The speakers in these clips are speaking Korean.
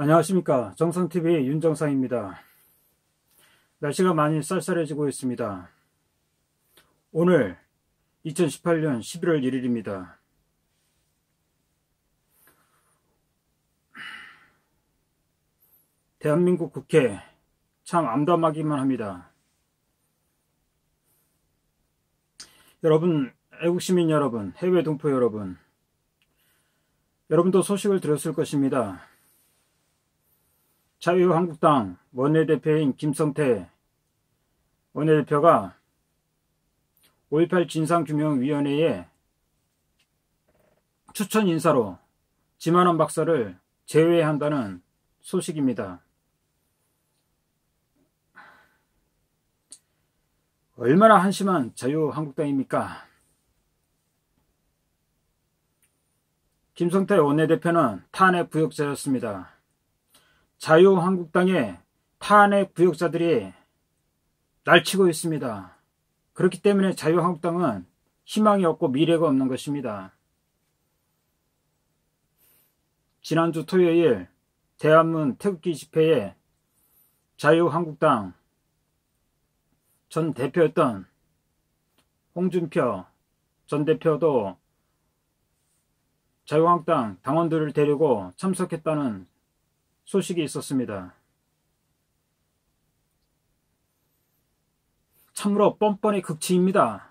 안녕하십니까. 정상TV 윤정상입니다. 날씨가 많이 쌀쌀해지고 있습니다. 오늘 2018년 11월 1일입니다. 대한민국 국회 참 암담하기만 합니다. 여러분, 애국시민 여러분, 해외 동포 여러분, 여러분도 소식을 들었을 것입니다. 자유한국당 원내대표인 김성태 원내대표가 5.18 진상규명위원회에 추천 인사로 지만원 박사를 제외한다는 소식입니다. 얼마나 한심한 자유한국당입니까? 김성태 원내대표는 탄핵 부역자였습니다. 자유한국당의 탄핵 부역자들이 날치고 있습니다. 그렇기 때문에 자유한국당은 희망이 없고 미래가 없는 것입니다. 지난주 토요일 대한문 태극기 집회에 자유한국당 전 대표였던 홍준표 전 대표도 자유한국당 당원들을 데리고 참석했다는 소식이 있었습니다. 참으로 뻔뻔의 극치입니다.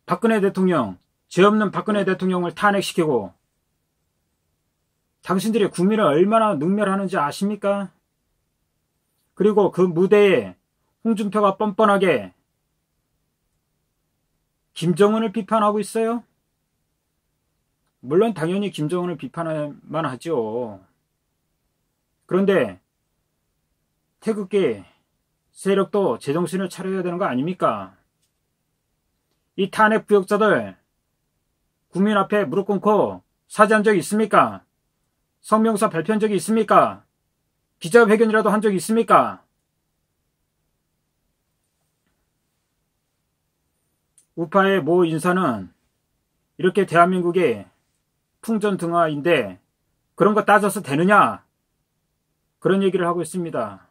박근혜 대통령, 죄 없는 박근혜 대통령을 탄핵시키고 당신들이 국민을 얼마나 능멸하는지 아십니까? 그리고 그 무대에 홍준표가 뻔뻔하게 김정은을 비판하고 있어요? 물론 당연히 김정은을 비판할만 하죠. 그런데 태극기 세력도 제정신을 차려야 되는 거 아닙니까? 이 탄핵 부역자들 국민 앞에 무릎 꿇고 사죄한 적이 있습니까? 성명서 발표한 적이 있습니까? 기자회견이라도 한 적이 있습니까? 우파의 모 인사는 이렇게 대한민국의 풍전등화인데 그런 거 따져서 되느냐? 그런 얘기를 하고 있습니다.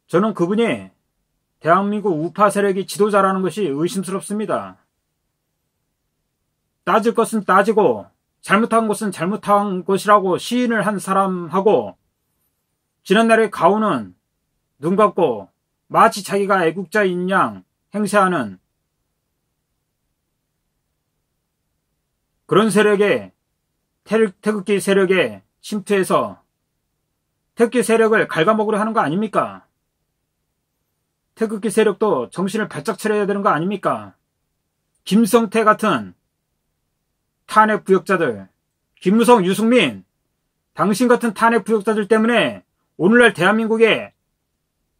저는 그분이 대한민국 우파 세력의 지도자라는 것이 의심스럽습니다. 따질 것은 따지고 잘못한 것은 잘못한 것이라고 시인을 한 사람하고 지난날의 가오는 눈 감고 마치 자기가 애국자인 양 행세하는 그런 세력에 태극기 세력에 침투해서 태극기 세력을 갉아먹으려 하는 거 아닙니까? 태극기 세력도 정신을 바짝 차려야 되는 거 아닙니까? 김성태 같은 탄핵 부역자들, 김무성, 유승민, 당신 같은 탄핵 부역자들 때문에 오늘날 대한민국에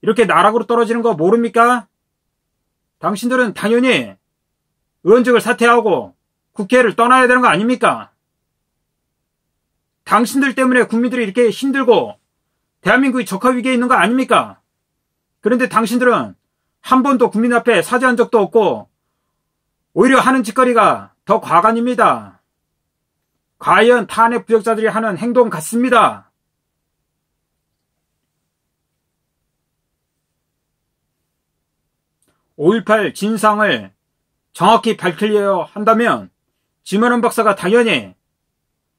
이렇게 나락으로 떨어지는 거 모릅니까? 당신들은 당연히 의원직을 사퇴하고 국회를 떠나야 되는 거 아닙니까? 당신들 때문에 국민들이 이렇게 힘들고 대한민국이 적화위기에 있는 거 아닙니까? 그런데 당신들은 한 번도 국민 앞에 사죄한 적도 없고 오히려 하는 짓거리가 더 과간입니다. 과연 탄핵 부역자들이 하는 행동 같습니다. (5.18) 진상을 정확히 밝히려 한다면 지만원 박사가 당연히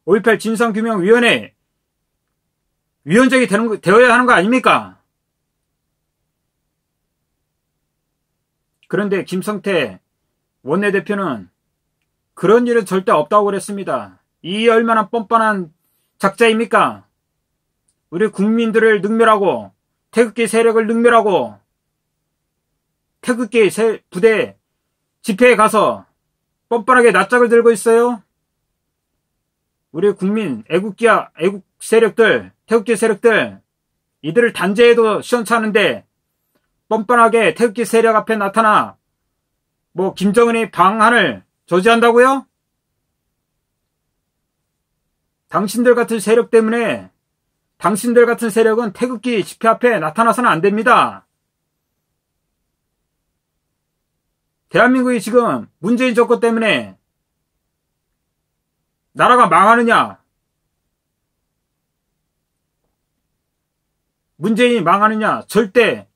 5.18 진상규명위원회 위원장이 되어야 하는 거 아닙니까? 그런데 김성태 원내대표는 그런 일은 절대 없다고 그랬습니다. 이 얼마나 뻔뻔한 작자입니까? 우리 국민들을 능멸하고 태극기 세력을 능멸하고 태극기 부대 집회에 가서 뻔뻔하게 낯짝을 들고 있어요? 우리 국민, 애국 세력들, 태극기 세력들, 이들을 단죄해도 시원찮은데, 뻔뻔하게 태극기 세력 앞에 나타나, 김정은의 방한을 저지한다고요? 당신들 같은 세력 때문에, 당신들 같은 세력은 태극기 집회 앞에 나타나서는 안 됩니다. 대한민국이 지금 문재인 정권 때문에 나라가 망하느냐, 문재인이 망하느냐? 절대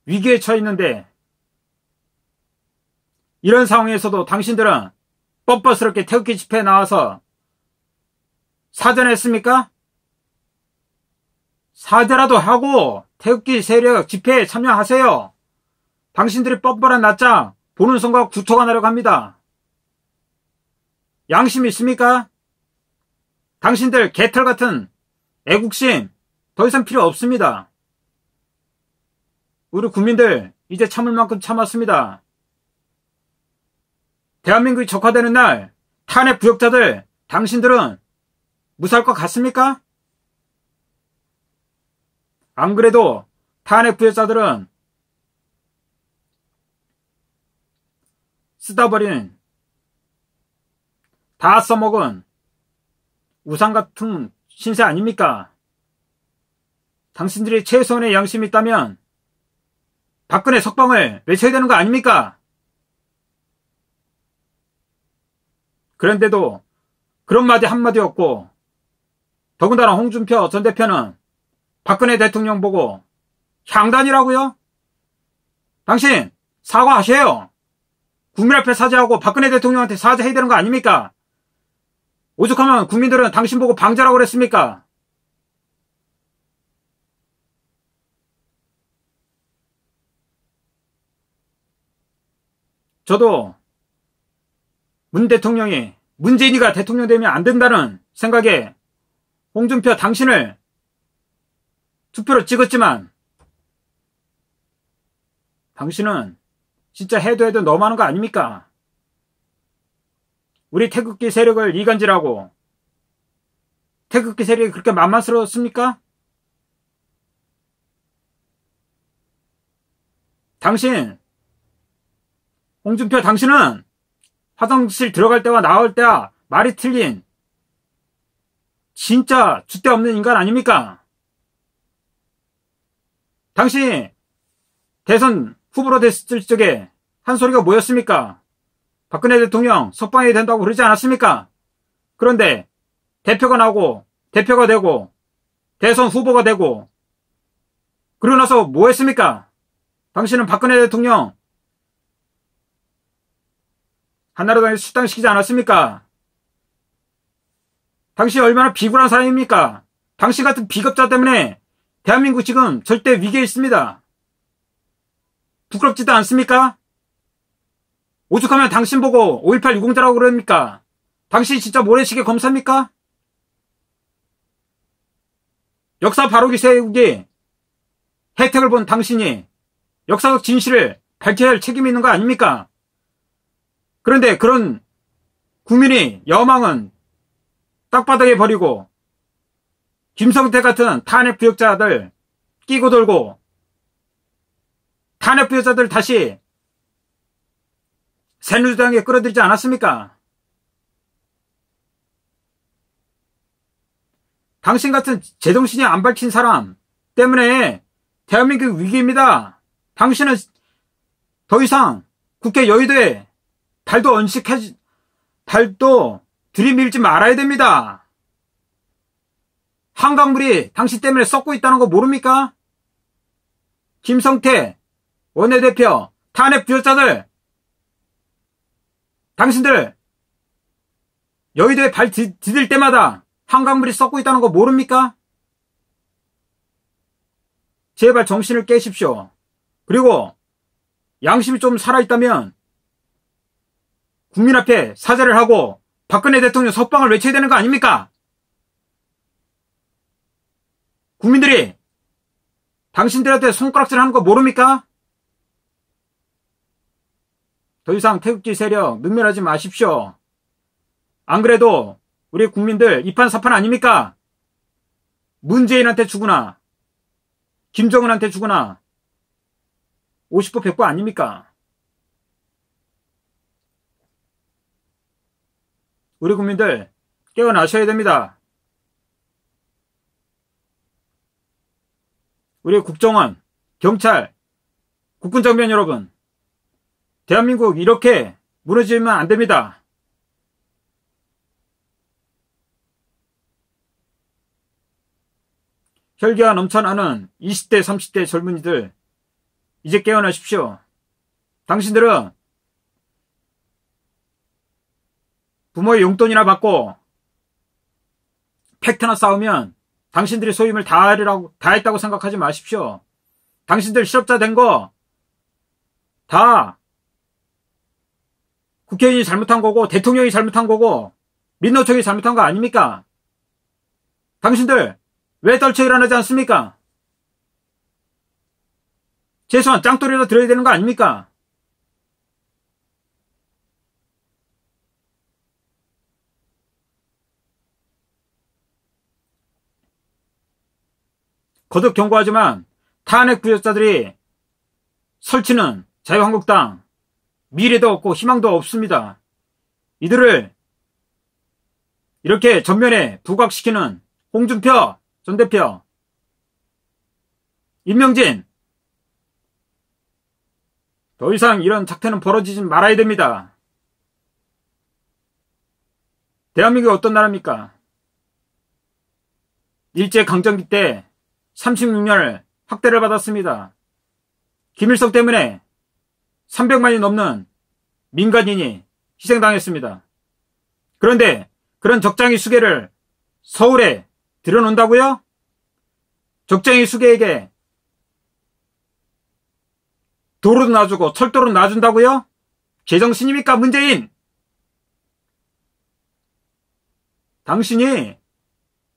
위기에 처해 있는데 이런 상황에서도 당신들은 뻔뻔스럽게 태극기 집회에 나와서 사죄했습니까? 사죄라도 하고 태극기 세력 집회에 참여하세요. 당신들이 뻔뻔한 낯짝 보는 순간 구토가 나려고 합니다. 양심 있습니까? 당신들 개털 같은 애국심 더 이상 필요 없습니다. 우리 국민들 이제 참을 만큼 참았습니다. 대한민국이 적화되는 날 탄핵 부역자들 당신들은 무사할 것 같습니까? 안 그래도 탄핵 부역자들은 쓰다 버린 다 써먹은 우상 같은 신세 아닙니까? 당신들이 최소한의 양심이 있다면 박근혜 석방을 외쳐야 되는 거 아닙니까? 그런데도 그런 말이 한마디 없고 더군다나 홍준표 전 대표는 박근혜 대통령 보고 향단이라고요? 당신 사과하셔요. 국민 앞에 사죄하고 박근혜 대통령한테 사죄해야 되는 거 아닙니까? 오죽하면 국민들은 당신 보고 방자라고 그랬습니까? 저도 문 대통령이 문재인이가 대통령 되면 안 된다는 생각에 홍준표 당신을 투표로 찍었지만 당신은 진짜 해도 너무하는 거 아닙니까? 우리 태극기 세력을 이간질하고 태극기 세력이 그렇게 만만스러웠습니까? 당신 홍준표 당신은 화장실 들어갈 때와 나올 때와 말이 틀린 진짜 줏대 없는 인간 아닙니까? 당신이 대선 후보로 됐을 적에 한 소리가 뭐였습니까? 박근혜 대통령 석방해야 된다고 그러지 않았습니까? 그런데 대표가 나오고 대표가 되고 대선 후보가 되고 그러고 나서 뭐 했습니까? 당신은 박근혜 대통령 한나라당에 수당시키지 않았습니까? 당신이 얼마나 비굴한 사람입니까? 당신 같은 비겁자 때문에 대한민국 지금 절대 위기에 있습니다. 부끄럽지도 않습니까? 오죽하면 당신 보고 5.18 유공자라고 그럽니까? 당신이 진짜 모래시계 검사입니까? 역사 바로기 세우기 혜택을 본 당신이 역사적 진실을 밝혀야 할 책임이 있는 거 아닙니까? 그런데 그런 국민이 여망은 땅바닥에 버리고 김성태 같은 탄핵 부역자들 끼고 돌고 탄핵 부역자들 다시 새누리당에 끌어들이지 않았습니까? 당신 같은 제정신이 안 밝힌 사람 때문에 대한민국 위기입니다. 당신은 더 이상 국회 여의도에 발도 들이밀지 말아야 됩니다. 한강물이 당신 때문에 썩고 있다는 거 모릅니까? 김성태 원내대표 탄핵 부역자들 당신들 여의도에 발 디딜 때마다 한강물이 썩고 있다는 거 모릅니까? 제발 정신을 깨십시오. 그리고 양심이 좀 살아있다면 국민 앞에 사죄를 하고 박근혜 대통령 석방을 외쳐야 되는 거 아닙니까? 국민들이 당신들한테 손가락질 하는 거 모릅니까? 더 이상 태극기 세력 능멸하지 마십시오. 안 그래도 우리 국민들 이판사판 아닙니까? 문재인한테 주거나 김정은한테 주거나 50부 100부 아닙니까? 우리 국민들 깨어나셔야 됩니다. 우리 국정원, 경찰, 국군정변 여러분, 대한민국 이렇게 무너지면 안 됩니다. 혈기가 넘쳐나는 20대, 30대 젊은이들, 이제 깨어나십시오. 당신들은 부모의 용돈이나 받고 팩트나 싸우면 당신들이 소임을 다 했다고 생각하지 마십시오. 당신들 실업자 된 거 다 국회의원이 잘못한 거고 대통령이 잘못한 거고 민노총이 잘못한 거 아닙니까? 당신들 왜 떨쳐 일어나지 않습니까? 최소한 짱돌이라도 들어야 되는 거 아닙니까? 거듭 경고하지만 탄핵 부역자들이 설치는 자유한국당 미래도 없고 희망도 없습니다. 이들을 이렇게 전면에 부각시키는 홍준표 전 대표, 임명진, 더 이상 이런 작태는 벌어지지 말아야 됩니다. 대한민국이 어떤 나라입니까? 일제강점기 때 36년을 학대를 받았습니다. 김일성 때문에 300만이 넘는 민간인이 희생당했습니다. 그런데 그런 적장이 수계를 서울에 들여놓는다고요? 적장이 수계에게 도로도 놔주고 철도로 놔준다고요? 제정신입니까, 문재인? 당신이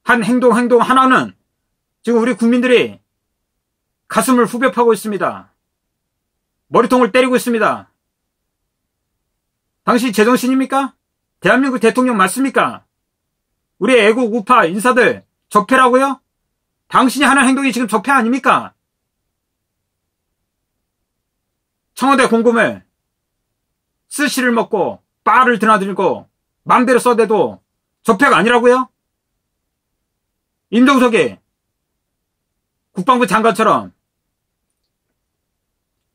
한 행동 하나는 지금 우리 국민들이 가슴을 후벼 파고 있습니다. 머리통을 때리고 있습니다. 당신 제정신입니까? 대한민국 대통령 맞습니까? 우리 애국 우파 인사들 적폐라고요? 당신이 하는 행동이 지금 적폐 아닙니까? 청와대 공금을 스시를 먹고 바를 드나들고 맘대로 써대도 적폐가 아니라고요? 임종석이 국방부 장관처럼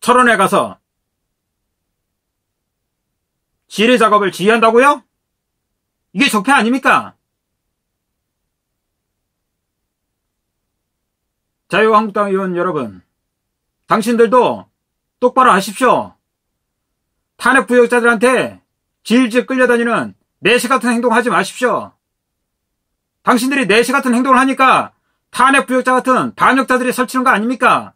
철원에 가서 지뢰 작업을 지휘한다고요? 이게 적폐 아닙니까? 자유한국당 의원 여러분, 당신들도 똑바로 하십시오. 탄핵 부역자들한테 질질 끌려다니는 내시 같은 행동하지 마십시오. 당신들이 내시 같은 행동을 하니까 탄핵 부역자 같은 반역자들이 설치는 거 아닙니까?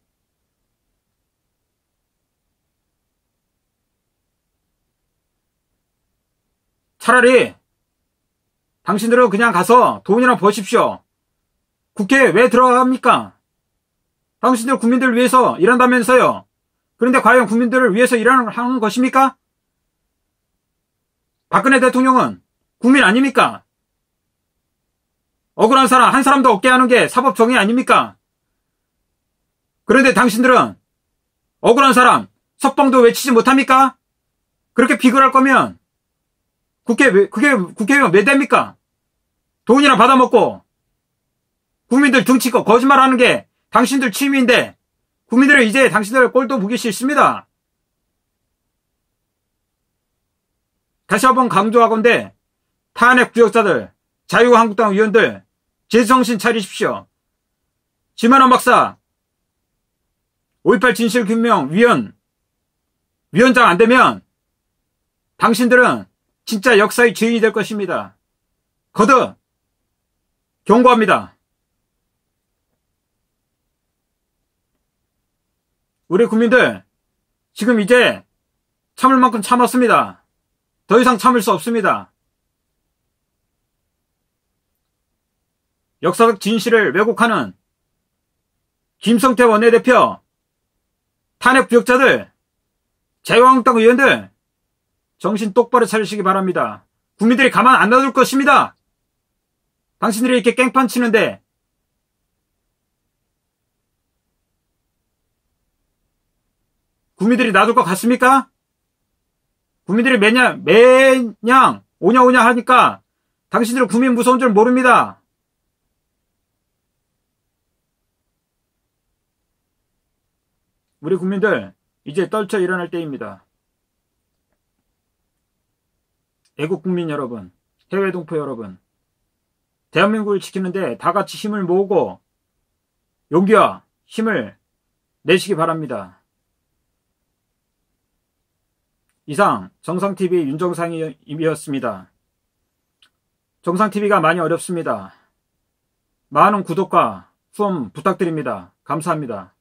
차라리 당신들은 그냥 가서 돈이나 버십시오. 국회에 왜 들어갑니까? 당신들 국민들을 위해서 일한다면서요. 그런데 과연 국민들을 위해서 일하는 것입니까? 박근혜 대통령은 국민 아닙니까? 억울한 사람 한 사람도 없게 하는 게 사법 정의 아닙니까? 그런데 당신들은 억울한 사람 석방도 외치지 못합니까? 그렇게 비굴할 거면 국회의원 몇 대입니까? 돈이나 받아먹고 국민들 등치고 거짓말하는 게 당신들 취미인데 국민들은 이제 당신들 꼴도 보기 싫습니다. 다시 한번 강조하건대 탄핵 부역자들, 자유한국당 의원들 제정신 차리십시오. 지만원 박사 5.18 진실규명 위원장 안 되면 당신들은 진짜 역사의 죄인이 될 것입니다. 거듭 경고합니다. 우리 국민들 지금 이제 참을 만큼 참았습니다. 더 이상 참을 수 없습니다. 역사적 진실을 왜곡하는 김성태 원내대표, 탄핵 부역자들, 자유한국당 의원들 정신 똑바로 차리시기 바랍니다. 국민들이 가만 안 놔둘 것입니다. 당신들이 이렇게 깽판 치는데 국민들이 놔둘 것 같습니까? 국민들이 매냥 오냐 하니까 당신들은 국민 무서운 줄 모릅니다. 우리 국민들 이제 떨쳐 일어날 때입니다. 애국 국민 여러분, 해외 동포 여러분, 대한민국을 지키는데 다 같이 힘을 모으고 용기와 힘을 내시기 바랍니다. 이상 정상TV 윤정상이었습니다. 정상TV가 많이 어렵습니다. 많은 구독과 후원 부탁드립니다. 감사합니다.